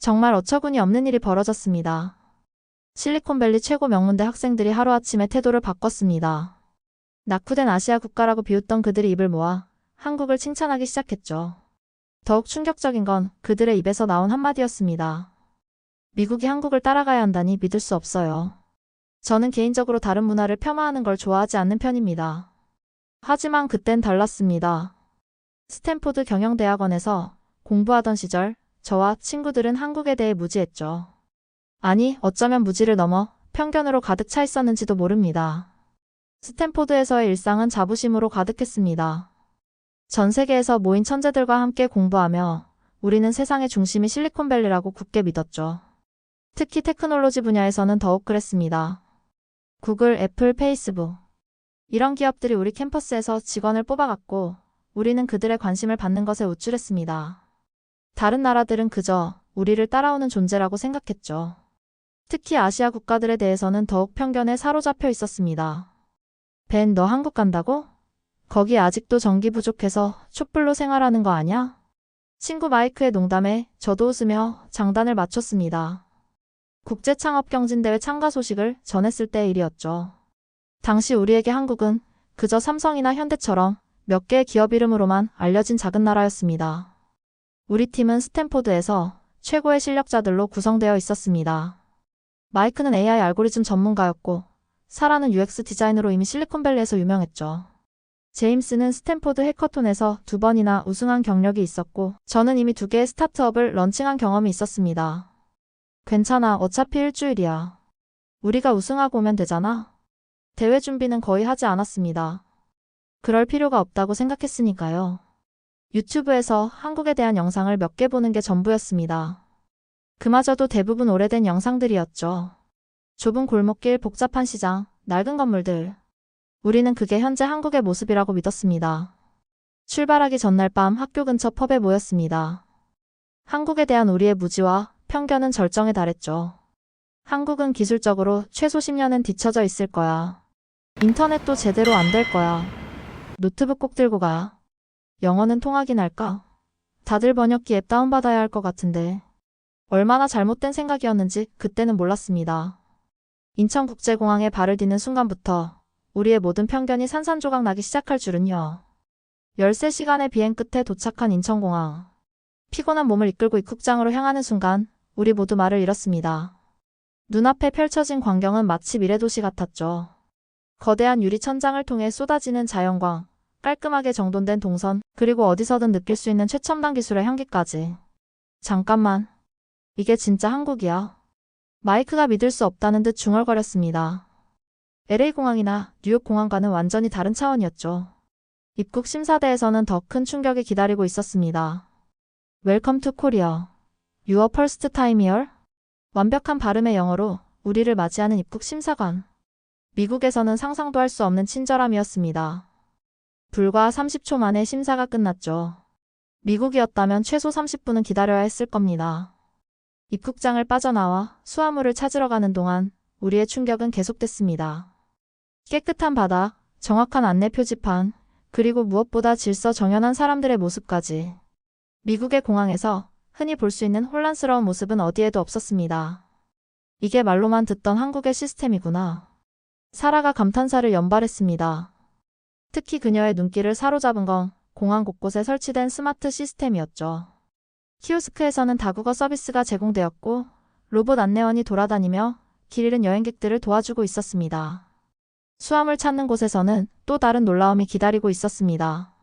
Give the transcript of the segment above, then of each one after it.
정말 어처구니 없는 일이 벌어졌습니다. 실리콘밸리 최고 명문대 학생들이 하루아침에 태도를 바꿨습니다. 낙후된 아시아 국가라고 비웃던 그들이 입을 모아 한국을 칭찬하기 시작했죠. 더욱 충격적인 건 그들의 입에서 나온 한마디였습니다. 미국이 한국을 따라가야 한다니 믿을 수 없어요. 저는 개인적으로 다른 문화를 폄하하는 걸 좋아하지 않는 편입니다. 하지만 그땐 달랐습니다. 스탠포드 경영대학원에서 공부하던 시절 저와 친구들은 한국에 대해 무지했죠. 아니, 어쩌면 무지를 넘어 편견으로 가득 차 있었는지도 모릅니다. 스탠포드에서의 일상은 자부심으로 가득했습니다. 전 세계에서 모인 천재들과 함께 공부하며 우리는 세상의 중심이 실리콘밸리라고 굳게 믿었죠. 특히 테크놀로지 분야에서는 더욱 그랬습니다. 구글, 애플, 페이스북. 이런 기업들이 우리 캠퍼스에서 직원을 뽑아갔고 우리는 그들의 관심을 받는 것에 우쭐했습니다. 다른 나라들은 그저 우리를 따라오는 존재라고 생각했죠. 특히 아시아 국가들에 대해서는 더욱 편견에 사로잡혀 있었습니다. 벤, 너 한국 간다고? 거기 아직도 전기 부족해서 촛불로 생활하는 거 아냐? 친구 마이크의 농담에 저도 웃으며 장단을 맞췄습니다. 국제창업경진대회 참가 소식을 전했을 때의 일이었죠. 당시 우리에게 한국은 그저 삼성이나 현대처럼 몇 개의 기업 이름으로만 알려진 작은 나라였습니다. 우리 팀은 스탠포드에서 최고의 실력자들로 구성되어 있었습니다. 마이크는 AI 알고리즘 전문가였고 사라는 UX 디자이너로 이미 실리콘밸리에서 유명했죠. 제임스는 스탠포드 해커톤에서 2번이나 우승한 경력이 있었고 저는 이미 2개의 스타트업을 런칭한 경험이 있었습니다. 괜찮아, 어차피 일주일이야. 우리가 우승하고 오면 되잖아. 대회 준비는 거의 하지 않았습니다. 그럴 필요가 없다고 생각했으니까요. 유튜브에서 한국에 대한 영상을 몇 개 보는 게 전부였습니다. 그마저도 대부분 오래된 영상들이었죠. 좁은 골목길, 복잡한 시장, 낡은 건물들. 우리는 그게 현재 한국의 모습이라고 믿었습니다. 출발하기 전날 밤 학교 근처 펍에 모였습니다. 한국에 대한 우리의 무지와 편견은 절정에 달했죠. 한국은 기술적으로 최소 10년은 뒤처져 있을 거야. 인터넷도 제대로 안 될 거야. 노트북 꼭 들고 가. 영어는 통하긴 할까? 다들 번역기 앱 다운받아야 할 것 같은데. 얼마나 잘못된 생각이었는지 그때는 몰랐습니다. 인천국제공항에 발을 디는 순간부터 우리의 모든 편견이 산산조각 나기 시작할 줄은요. 13시간의 비행 끝에 도착한 인천공항. 피곤한 몸을 이끌고 입국장으로 향하는 순간 우리 모두 말을 잃었습니다. 눈앞에 펼쳐진 광경은 마치 미래도시 같았죠. 거대한 유리 천장을 통해 쏟아지는 자연광, 깔끔하게 정돈된 동선, 그리고 어디서든 느낄 수 있는 최첨단 기술의 향기까지. 잠깐만. 이게 진짜 한국이야. 마이크가 믿을 수 없다는 듯 중얼거렸습니다. LA공항이나 뉴욕공항과는 완전히 다른 차원이었죠. 입국 심사대에서는 더 큰 충격이 기다리고 있었습니다. Welcome to Korea. Your first time here? 완벽한 발음의 영어로 우리를 맞이하는 입국 심사관. 미국에서는 상상도 할 수 없는 친절함이었습니다. 불과 30초 만에 심사가 끝났죠. 미국이었다면 최소 30분은 기다려야 했을 겁니다. 입국장을 빠져나와 수화물을 찾으러 가는 동안 우리의 충격은 계속됐습니다. 깨끗한 바닥, 정확한 안내 표지판, 그리고 무엇보다 질서 정연한 사람들의 모습까지. 미국의 공항에서 흔히 볼 수 있는 혼란스러운 모습은 어디에도 없었습니다. 이게 말로만 듣던 한국의 시스템이구나. 사라가 감탄사를 연발했습니다. 특히 그녀의 눈길을 사로잡은 건 공항 곳곳에 설치된 스마트 시스템이었죠. 키오스크에서는 다국어 서비스가 제공되었고 로봇 안내원이 돌아다니며 길 잃은 여행객들을 도와주고 있었습니다. 수화물 찾는 곳에서는 또 다른 놀라움이 기다리고 있었습니다.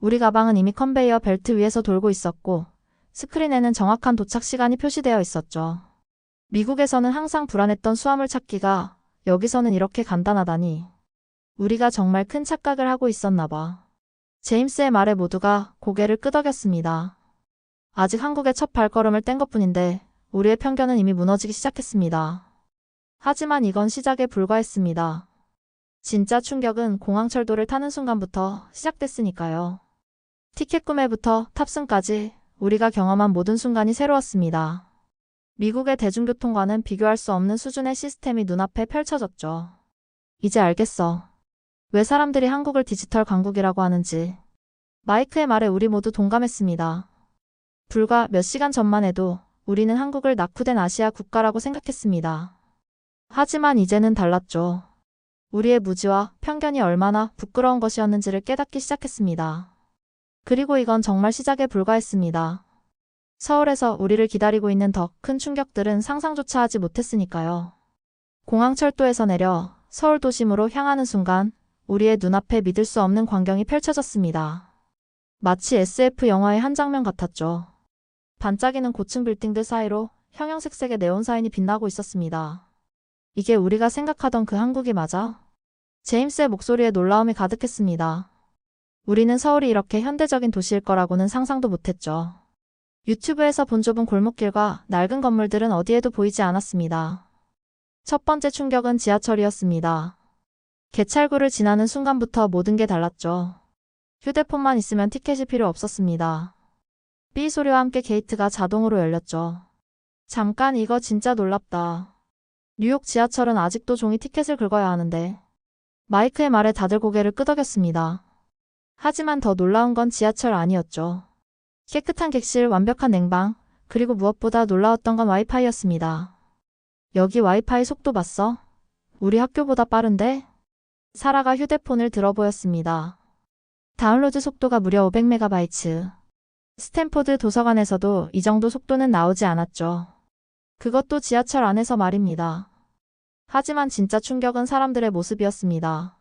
우리 가방은 이미 컨베이어 벨트 위에서 돌고 있었고 스크린에는 정확한 도착 시간이 표시되어 있었죠. 미국에서는 항상 불안했던 수화물 찾기가 여기서는 이렇게 간단하다니. 우리가 정말 큰 착각을 하고 있었나 봐. 제임스의 말에 모두가 고개를 끄덕였습니다. 아직 한국의 첫 발걸음을 뗀 것뿐인데 우리의 편견은 이미 무너지기 시작했습니다. 하지만 이건 시작에 불과했습니다. 진짜 충격은 공항철도를 타는 순간부터 시작됐으니까요. 티켓 구매부터 탑승까지 우리가 경험한 모든 순간이 새로웠습니다. 미국의 대중교통과는 비교할 수 없는 수준의 시스템이 눈앞에 펼쳐졌죠. 이제 알겠어. 왜 사람들이 한국을 디지털 강국이라고 하는지. 마이크의 말에 우리 모두 동감했습니다. 불과 몇 시간 전만 해도 우리는 한국을 낙후된 아시아 국가라고 생각했습니다. 하지만 이제는 달랐죠. 우리의 무지와 편견이 얼마나 부끄러운 것이었는지를 깨닫기 시작했습니다. 그리고 이건 정말 시작에 불과했습니다. 서울에서 우리를 기다리고 있는 더 큰 충격들은 상상조차 하지 못했으니까요. 공항철도에서 내려 서울 도심으로 향하는 순간 우리의 눈앞에 믿을 수 없는 광경이 펼쳐졌습니다. 마치 SF 영화의 한 장면 같았죠. 반짝이는 고층 빌딩들 사이로 형형색색의 네온 사인이 빛나고 있었습니다. 이게 우리가 생각하던 그 한국이 맞아? 제임스의 목소리에 놀라움이 가득했습니다. 우리는 서울이 이렇게 현대적인 도시일 거라고는 상상도 못했죠. 유튜브에서 본 좁은 골목길과 낡은 건물들은 어디에도 보이지 않았습니다. 첫 번째 충격은 지하철이었습니다. 개찰구를 지나는 순간부터 모든 게 달랐죠. 휴대폰만 있으면 티켓이 필요 없었습니다. 삐 소리와 함께 게이트가 자동으로 열렸죠. 잠깐, 이거 진짜 놀랍다. 뉴욕 지하철은 아직도 종이 티켓을 긁어야 하는데. 마이크의 말에 다들 고개를 끄덕였습니다. 하지만 더 놀라운 건 지하철 아니었죠. 깨끗한 객실, 완벽한 냉방, 그리고 무엇보다 놀라웠던 건 와이파이였습니다. 여기 와이파이 속도 봤어? 우리 학교보다 빠른데? 사라가 휴대폰을 들어 보였습니다. 다운로드 속도가 무려 500MB. 스탠포드 도서관에서도 이 정도 속도는 나오지 않았죠. 그것도 지하철 안에서 말입니다. 하지만 진짜 충격은 사람들의 모습이었습니다.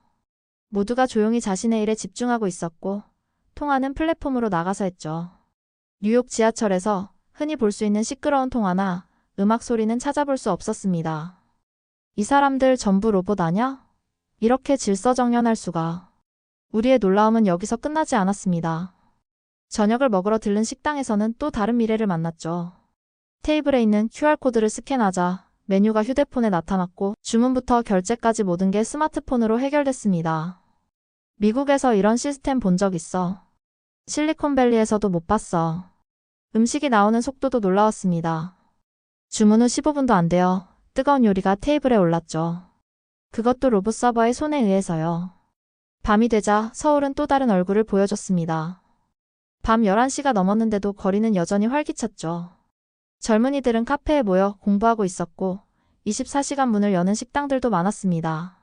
모두가 조용히 자신의 일에 집중하고 있었고, 통화는 플랫폼으로 나가서 했죠. 뉴욕 지하철에서 흔히 볼 수 있는 시끄러운 통화나 음악 소리는 찾아볼 수 없었습니다. 이 사람들 전부 로봇 아냐? 이렇게 질서정연할 수가. 우리의 놀라움은 여기서 끝나지 않았습니다. 저녁을 먹으러 들른 식당에서는 또 다른 미래를 만났죠. 테이블에 있는 QR코드를 스캔하자 메뉴가 휴대폰에 나타났고 주문부터 결제까지 모든 게 스마트폰으로 해결됐습니다. 미국에서 이런 시스템 본 적 있어? 실리콘밸리에서도 못 봤어. 음식이 나오는 속도도 놀라웠습니다. 주문 후 15분도 안 돼요. 뜨거운 요리가 테이블에 올랐죠. 그것도 로봇 서버의 손에 의해서요. 밤이 되자 서울은 또 다른 얼굴을 보여줬습니다. 밤 11시가 넘었는데도 거리는 여전히 활기찼죠. 젊은이들은 카페에 모여 공부하고 있었고 24시간 문을 여는 식당들도 많았습니다.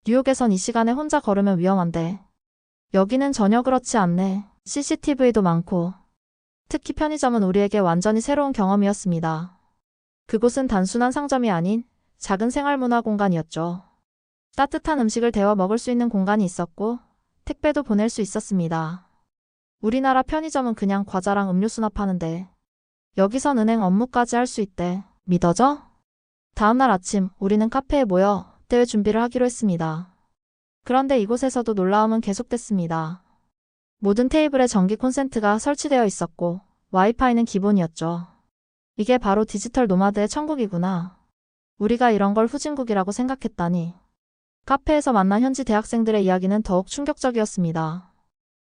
뉴욕에선 이 시간에 혼자 걸으면 위험한데 여기는 전혀 그렇지 않네. CCTV도 많고 특히 편의점은 우리에게 완전히 새로운 경험이었습니다. 그곳은 단순한 상점이 아닌 작은 생활문화 공간이었죠. 따뜻한 음식을 데워 먹을 수 있는 공간이 있었고 택배도 보낼 수 있었습니다. 우리나라 편의점은 그냥 과자랑 음료수나 파는데 여기선 은행 업무까지 할 수 있대. 믿어져? 다음날 아침 우리는 카페에 모여 대회 준비를 하기로 했습니다. 그런데 이곳에서도 놀라움은 계속됐습니다. 모든 테이블에 전기 콘센트가 설치되어 있었고 와이파이는 기본이었죠. 이게 바로 디지털 노마드의 천국이구나. 우리가 이런 걸 후진국이라고 생각했다니. 카페에서 만난 현지 대학생들의 이야기는 더욱 충격적이었습니다.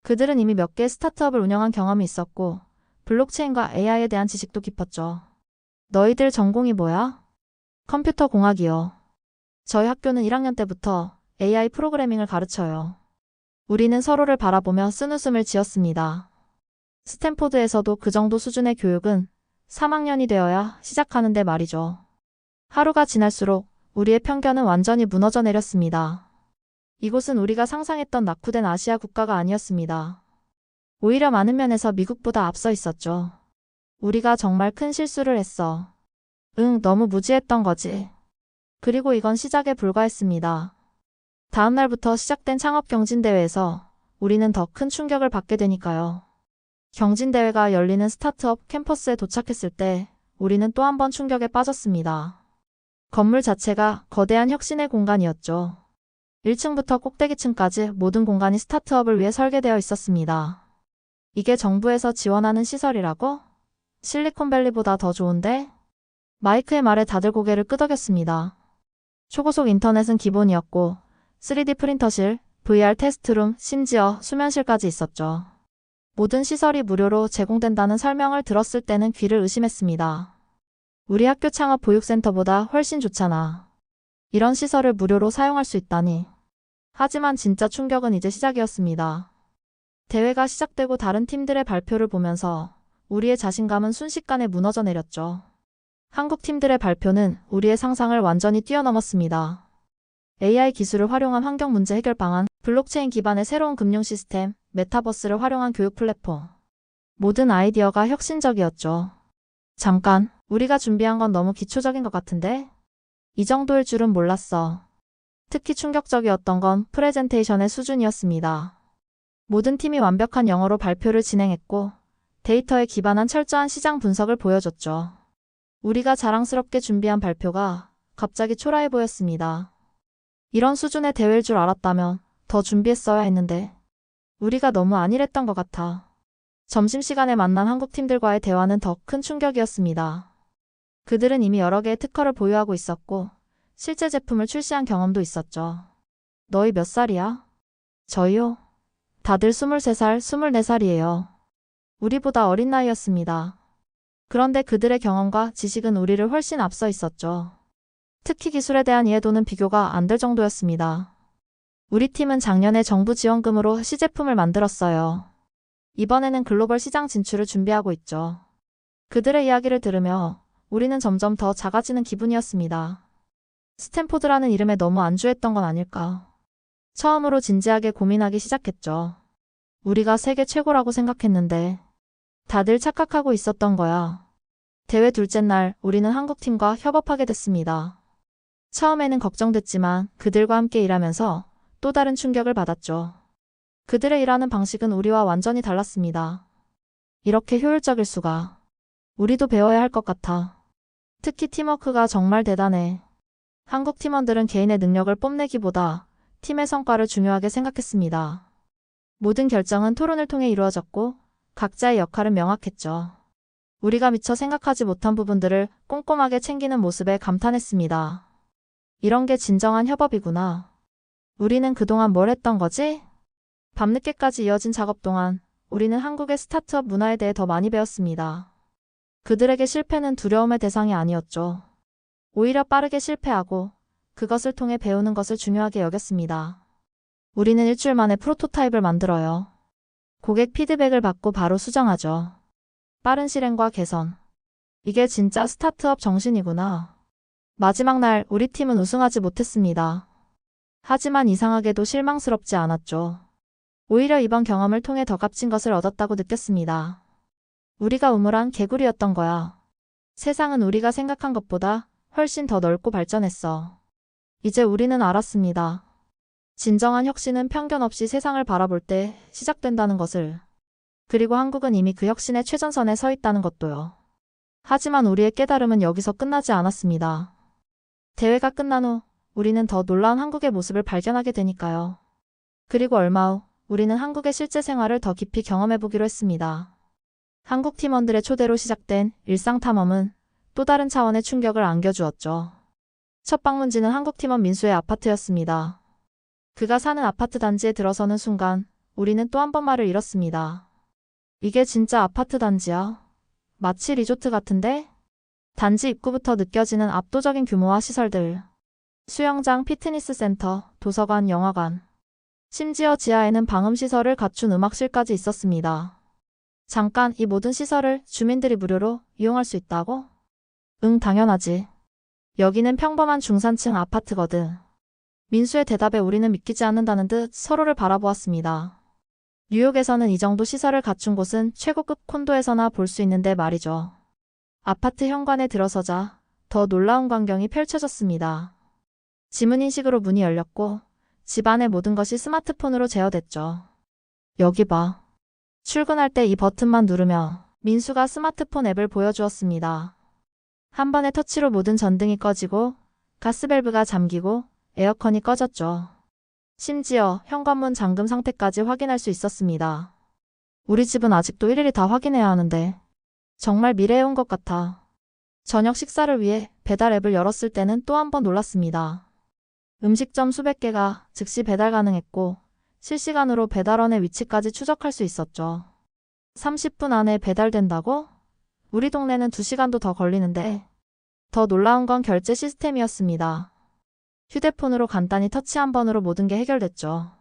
그들은 이미 몇 개의 스타트업을 운영한 경험이 있었고 블록체인과 AI에 대한 지식도 깊었죠. 너희들 전공이 뭐야? 컴퓨터 공학이요. 저희 학교는 1학년 때부터 AI 프로그래밍을 가르쳐요. 우리는 서로를 바라보며 쓴웃음을 지었습니다. 스탠포드에서도 그 정도 수준의 교육은 3학년이 되어야 시작하는데 말이죠. 하루가 지날수록 우리의 편견은 완전히 무너져 내렸습니다. 이곳은 우리가 상상했던 낙후된 아시아 국가가 아니었습니다. 오히려 많은 면에서 미국보다 앞서 있었죠. 우리가 정말 큰 실수를 했어. 너무 무지했던 거지. 그리고 이건 시작에 불과했습니다. 다음 날부터 시작된 창업 경진대회에서 우리는 더 큰 충격을 받게 되니까요. 경진대회가 열리는 스타트업 캠퍼스에 도착했을 때 우리는 또 한 번 충격에 빠졌습니다. 건물 자체가 거대한 혁신의 공간이었죠. 1층부터 꼭대기층까지 모든 공간이 스타트업을 위해 설계되어 있었습니다. 이게 정부에서 지원하는 시설이라고? 실리콘밸리보다 더 좋은데? 마이크의 말에 다들 고개를 끄덕였습니다. 초고속 인터넷은 기본이었고 3D 프린터실, VR 테스트룸, 심지어 수면실까지 있었죠. 모든 시설이 무료로 제공된다는 설명을 들었을 때는 귀를 의심했습니다. 우리 학교 창업 보육센터보다 훨씬 좋잖아. 이런 시설을 무료로 사용할 수 있다니. 하지만 진짜 충격은 이제 시작이었습니다. 대회가 시작되고 다른 팀들의 발표를 보면서 우리의 자신감은 순식간에 무너져 내렸죠. 한국 팀들의 발표는 우리의 상상을 완전히 뛰어넘었습니다. AI 기술을 활용한 환경 문제 해결 방안, 블록체인 기반의 새로운 금융 시스템, 메타버스를 활용한 교육 플랫폼. 모든 아이디어가 혁신적이었죠. 잠깐, 우리가 준비한 건 너무 기초적인 것 같은데? 이 정도일 줄은 몰랐어. 특히 충격적이었던 건 프레젠테이션의 수준이었습니다. 모든 팀이 완벽한 영어로 발표를 진행했고, 데이터에 기반한 철저한 시장 분석을 보여줬죠. 우리가 자랑스럽게 준비한 발표가 갑자기 초라해 보였습니다. 이런 수준의 대회일 줄 알았다면 더 준비했어야 했는데, 우리가 너무 안일했던 것 같아. 점심시간에 만난 한국 팀들과의 대화는 더 큰 충격이었습니다. 그들은 이미 여러 개의 특허를 보유하고 있었고, 실제 제품을 출시한 경험도 있었죠. 너희 몇 살이야? 저희요? 다들 23살, 24살이에요. 우리보다 어린 나이였습니다. 그런데 그들의 경험과 지식은 우리를 훨씬 앞서 있었죠. 특히 기술에 대한 이해도는 비교가 안 될 정도였습니다. 우리 팀은 작년에 정부 지원금으로 시제품을 만들었어요. 이번에는 글로벌 시장 진출을 준비하고 있죠. 그들의 이야기를 들으며 우리는 점점 더 작아지는 기분이었습니다. 스탠포드라는 이름에 너무 안주했던 건 아닐까. 처음으로 진지하게 고민하기 시작했죠. 우리가 세계 최고라고 생각했는데 다들 착각하고 있었던 거야. 대회 둘째 날 우리는 한국팀과 협업하게 됐습니다. 처음에는 걱정됐지만 그들과 함께 일하면서 또 다른 충격을 받았죠. 그들의 일하는 방식은 우리와 완전히 달랐습니다. 이렇게 효율적일 수가. 우리도 배워야 할 것 같아. 특히 팀워크가 정말 대단해. 한국 팀원들은 개인의 능력을 뽐내기보다 팀의 성과를 중요하게 생각했습니다. 모든 결정은 토론을 통해 이루어졌고 각자의 역할은 명확했죠. 우리가 미처 생각하지 못한 부분들을 꼼꼼하게 챙기는 모습에 감탄했습니다. 이런 게 진정한 협업이구나. 우리는 그동안 뭘 했던 거지? 밤늦게까지 이어진 작업 동안 우리는 한국의 스타트업 문화에 대해 더 많이 배웠습니다. 그들에게 실패는 두려움의 대상이 아니었죠. 오히려 빠르게 실패하고 그것을 통해 배우는 것을 중요하게 여겼습니다. 우리는 일주일 만에 프로토타입을 만들어요. 고객 피드백을 받고 바로 수정하죠. 빠른 실행과 개선. 이게 진짜 스타트업 정신이구나. 마지막 날 우리 팀은 우승하지 못했습니다. 하지만 이상하게도 실망스럽지 않았죠. 오히려 이번 경험을 통해 더 값진 것을 얻었다고 느꼈습니다. 우리가 우물한 개구리였던 거야. 세상은 우리가 생각한 것보다 훨씬 더 넓고 발전했어. 이제 우리는 알았습니다. 진정한 혁신은 편견 없이 세상을 바라볼 때 시작된다는 것을. 그리고 한국은 이미 그 혁신의 최전선에 서 있다는 것도요. 하지만 우리의 깨달음은 여기서 끝나지 않았습니다. 대회가 끝난 후 우리는 더 놀라운 한국의 모습을 발견하게 되니까요. 그리고 얼마 후 우리는 한국의 실제 생활을 더 깊이 경험해보기로 했습니다. 한국 팀원들의 초대로 시작된 일상 탐험은 또 다른 차원의 충격을 안겨주었죠. 첫 방문지는 한국 팀원 민수의 아파트였습니다. 그가 사는 아파트 단지에 들어서는 순간 우리는 또 한 번 말을 잃었습니다. 이게 진짜 아파트 단지야? 마치 리조트 같은데? 단지 입구부터 느껴지는 압도적인 규모와 시설들. 수영장, 피트니스 센터, 도서관, 영화관. 심지어 지하에는 방음시설을 갖춘 음악실까지 있었습니다. 잠깐, 이 모든 시설을 주민들이 무료로 이용할 수 있다고? 응, 당연하지. 여기는 평범한 중산층 아파트거든. 민수의 대답에 우리는 믿기지 않는다는 듯 서로를 바라보았습니다. 뉴욕에서는 이 정도 시설을 갖춘 곳은 최고급 콘도에서나 볼 수 있는데 말이죠. 아파트 현관에 들어서자 더 놀라운 광경이 펼쳐졌습니다. 지문인식으로 문이 열렸고 집 안의 모든 것이 스마트폰으로 제어됐죠. 여기 봐. 출근할 때 이 버튼만 누르면 민수가 스마트폰 앱을 보여주었습니다. 한 번의 터치로 모든 전등이 꺼지고 가스밸브가 잠기고 에어컨이 꺼졌죠. 심지어 현관문 잠금 상태까지 확인할 수 있었습니다. 우리 집은 아직도 일일이 다 확인해야 하는데 정말 미래에 온 것 같아. 저녁 식사를 위해 배달 앱을 열었을 때는 또 한 번 놀랐습니다. 음식점 수백 개가 즉시 배달 가능했고 실시간으로 배달원의 위치까지 추적할 수 있었죠. 30분 안에 배달된다고? 우리 동네는 2시간도 더 걸리는데. 더 놀라운 건 결제 시스템이었습니다. 휴대폰으로 간단히 터치 한 번으로 모든 게 해결됐죠.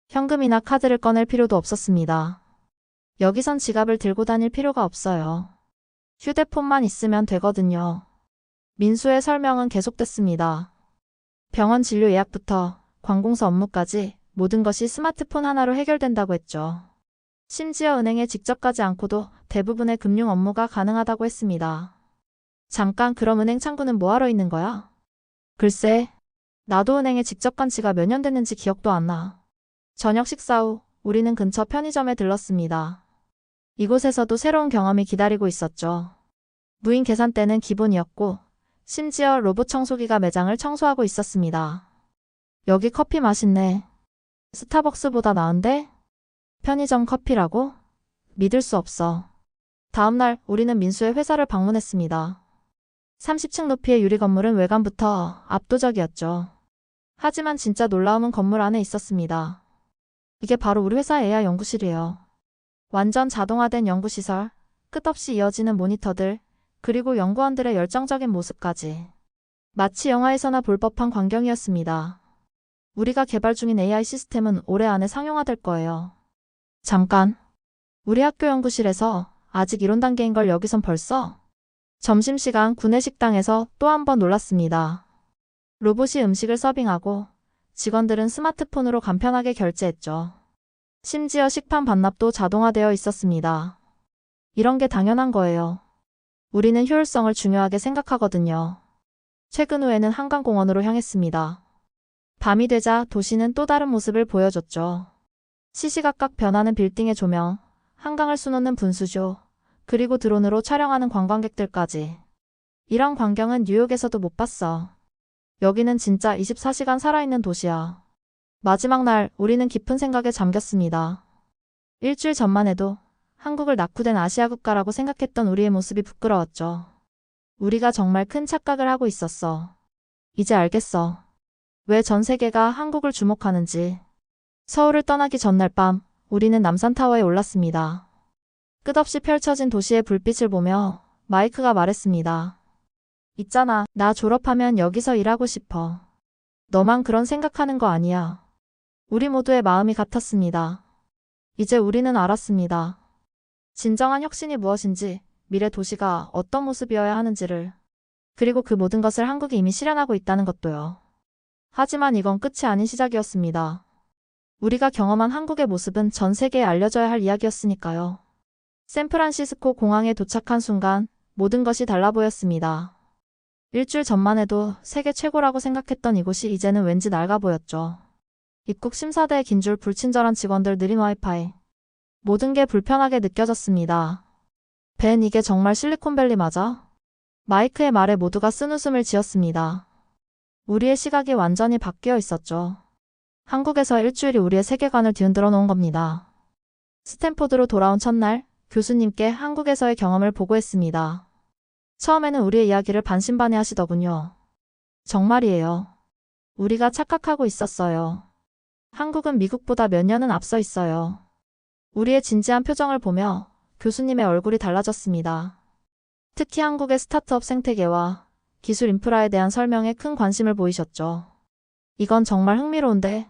현금이나 카드를 꺼낼 필요도 없었습니다. 여기선 지갑을 들고 다닐 필요가 없어요. 휴대폰만 있으면 되거든요. 민수의 설명은 계속됐습니다. 병원 진료 예약부터 관공서 업무까지 모든 것이 스마트폰 하나로 해결된다고 했죠. 심지어 은행에 직접 가지 않고도 대부분의 금융 업무가 가능하다고 했습니다. 잠깐, 그럼 은행 창구는 뭐하러 있는 거야? 글쎄, 나도 은행에 직접 간 지가 몇 년 됐는지 기억도 안 나. 저녁 식사 후 우리는 근처 편의점에 들렀습니다. 이곳에서도 새로운 경험이 기다리고 있었죠. 무인 계산대는 기본이었고 심지어 로봇 청소기가 매장을 청소하고 있었습니다. 여기 커피 맛있네. 스타벅스보다 나은데? 편의점 커피라고? 믿을 수 없어. 다음날 우리는 민수의 회사를 방문했습니다. 30층 높이의 유리 건물은 외관부터 압도적이었죠. 하지만 진짜 놀라움은 건물 안에 있었습니다. 이게 바로 우리 회사 AI 연구실이에요. 완전 자동화된 연구시설, 끝없이 이어지는 모니터들, 그리고 연구원들의 열정적인 모습까지. 마치 영화에서나 볼 법한 광경이었습니다. 우리가 개발 중인 AI 시스템은 올해 안에 상용화될 거예요. 잠깐. 우리 학교 연구실에서 아직 이론 단계인 걸 여기선 벌써? 점심시간 구내식당에서 또 한 번 놀랐습니다. 로봇이 음식을 서빙하고 직원들은 스마트폰으로 간편하게 결제했죠. 심지어 식판 반납도 자동화되어 있었습니다. 이런 게 당연한 거예요. 우리는 효율성을 중요하게 생각하거든요. 퇴근 후에는 한강공원으로 향했습니다. 밤이 되자 도시는 또 다른 모습을 보여줬죠. 시시각각 변하는 빌딩의 조명, 한강을 수놓는 분수쇼, 그리고 드론으로 촬영하는 관광객들까지. 이런 광경은 뉴욕에서도 못 봤어. 여기는 진짜 24시간 살아있는 도시야. 마지막 날 우리는 깊은 생각에 잠겼습니다. 일주일 전만 해도 한국을 낙후된 아시아 국가라고 생각했던 우리의 모습이 부끄러웠죠. 우리가 정말 큰 착각을 하고 있었어. 이제 알겠어. 왜 전 세계가 한국을 주목하는지. 서울을 떠나기 전날 밤, 우리는 남산타워에 올랐습니다. 끝없이 펼쳐진 도시의 불빛을 보며 마이크가 말했습니다. 있잖아, 나 졸업하면 여기서 일하고 싶어. 너만 그런 생각하는 거 아니야. 우리 모두의 마음이 같았습니다. 이제 우리는 알았습니다. 진정한 혁신이 무엇인지, 미래 도시가 어떤 모습이어야 하는지를. 그리고 그 모든 것을 한국이 이미 실현하고 있다는 것도요. 하지만 이건 끝이 아닌 시작이었습니다. 우리가 경험한 한국의 모습은 전 세계에 알려져야 할 이야기였으니까요. 샌프란시스코 공항에 도착한 순간 모든 것이 달라 보였습니다. 일주일 전만 해도 세계 최고라고 생각했던 이곳이 이제는 왠지 낡아 보였죠. 입국 심사대에 긴 줄, 불친절한 직원들, 느린 와이파이. 모든 게 불편하게 느껴졌습니다. 벤, 이게 정말 실리콘밸리 맞아? 마이크의 말에 모두가 쓴웃음을 지었습니다. 우리의 시각이 완전히 바뀌어 있었죠. 한국에서 일주일이 우리의 세계관을 뒤흔들어 놓은 겁니다. 스탠포드로 돌아온 첫날, 교수님께 한국에서의 경험을 보고했습니다. 처음에는 우리의 이야기를 반신반의 하시더군요. 정말이에요. 우리가 착각하고 있었어요. 한국은 미국보다 몇 년은 앞서 있어요. 우리의 진지한 표정을 보며 교수님의 얼굴이 달라졌습니다. 특히 한국의 스타트업 생태계와 기술 인프라에 대한 설명에 큰 관심을 보이셨죠. 이건 정말 흥미로운데.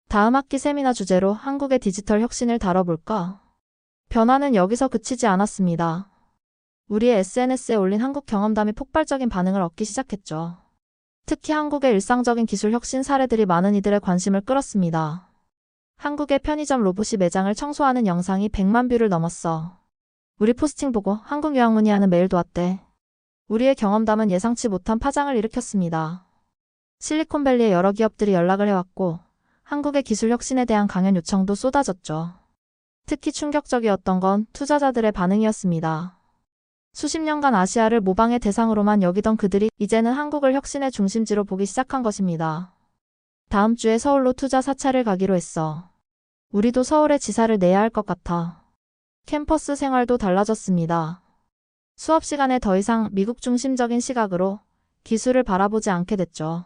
다음 학기 세미나 주제로 한국의 디지털 혁신을 다뤄볼까? 변화는 여기서 그치지 않았습니다. 우리의 SNS에 올린 한국 경험담이 폭발적인 반응을 얻기 시작했죠. 특히 한국의 일상적인 기술 혁신 사례들이 많은 이들의 관심을 끌었습니다. 한국의 편의점 로봇이 매장을 청소하는 영상이 100만 뷰를 넘었어. 우리 포스팅 보고 한국 유학 문의하는 메일도 왔대. 우리의 경험담은 예상치 못한 파장을 일으켰습니다. 실리콘밸리의 여러 기업들이 연락을 해왔고 한국의 기술 혁신에 대한 강연 요청도 쏟아졌죠. 특히 충격적이었던 건 투자자들의 반응이었습니다. 수십 년간 아시아를 모방의 대상으로만 여기던 그들이 이제는 한국을 혁신의 중심지로 보기 시작한 것입니다. 다음 주에 서울로 투자 사찰을 가기로 했어. 우리도 서울에 지사를 내야 할 것 같아. 캠퍼스 생활도 달라졌습니다. 수업 시간에 더 이상 미국 중심적인 시각으로 기술을 바라보지 않게 됐죠.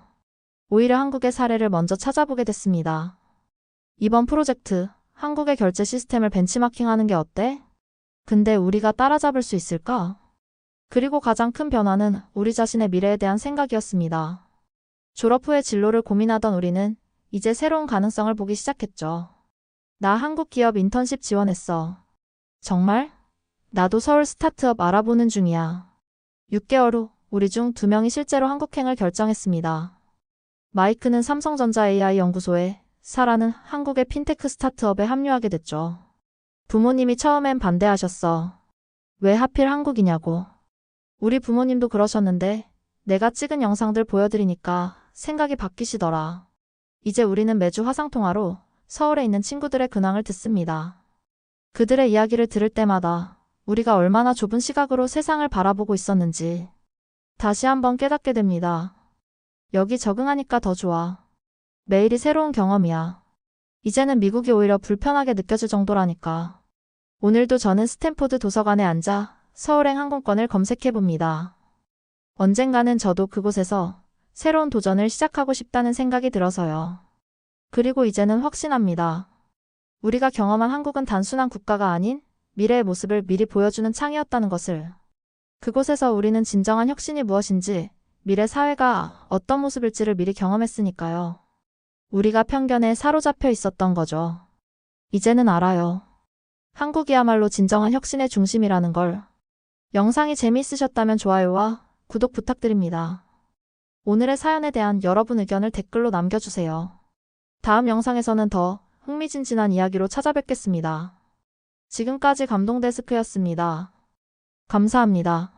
오히려 한국의 사례를 먼저 찾아보게 됐습니다. 이번 프로젝트, 한국의 결제 시스템을 벤치마킹하는 게 어때? 근데 우리가 따라잡을 수 있을까? 그리고 가장 큰 변화는 우리 자신의 미래에 대한 생각이었습니다. 졸업 후에 진로를 고민하던 우리는 이제 새로운 가능성을 보기 시작했죠. 나 한국 기업 인턴십 지원했어. 정말? 나도 서울 스타트업 알아보는 중이야. 6개월 후 우리 중 2명이 실제로 한국행을 결정했습니다. 마이크는 삼성전자 AI 연구소에, 사라는 한국의 핀테크 스타트업에 합류하게 됐죠. 부모님이 처음엔 반대하셨어. 왜 하필 한국이냐고. 우리 부모님도 그러셨는데 내가 찍은 영상들 보여드리니까 생각이 바뀌시더라. 이제 우리는 매주 화상통화로 서울에 있는 친구들의 근황을 듣습니다. 그들의 이야기를 들을 때마다 우리가 얼마나 좁은 시각으로 세상을 바라보고 있었는지 다시 한번 깨닫게 됩니다. 여기 적응하니까 더 좋아. 매일이 새로운 경험이야. 이제는 미국이 오히려 불편하게 느껴질 정도라니까. 오늘도 저는 스탠포드 도서관에 앉아 서울행 항공권을 검색해봅니다. 언젠가는 저도 그곳에서 새로운 도전을 시작하고 싶다는 생각이 들어서요. 그리고 이제는 확신합니다. 우리가 경험한 한국은 단순한 국가가 아닌 미래의 모습을 미리 보여주는 창이었다는 것을. 그곳에서 우리는 진정한 혁신이 무엇인지, 미래 사회가 어떤 모습일지를 미리 경험했으니까요. 우리가 편견에 사로잡혀 있었던 거죠. 이제는 알아요. 한국이야말로 진정한 혁신의 중심이라는 걸. 영상이 재미있으셨다면 좋아요와 구독 부탁드립니다. 오늘의 사연에 대한 여러분 의견을 댓글로 남겨주세요. 다음 영상에서는 더 흥미진진한 이야기로 찾아뵙겠습니다. 지금까지 감동데스크였습니다. 감사합니다.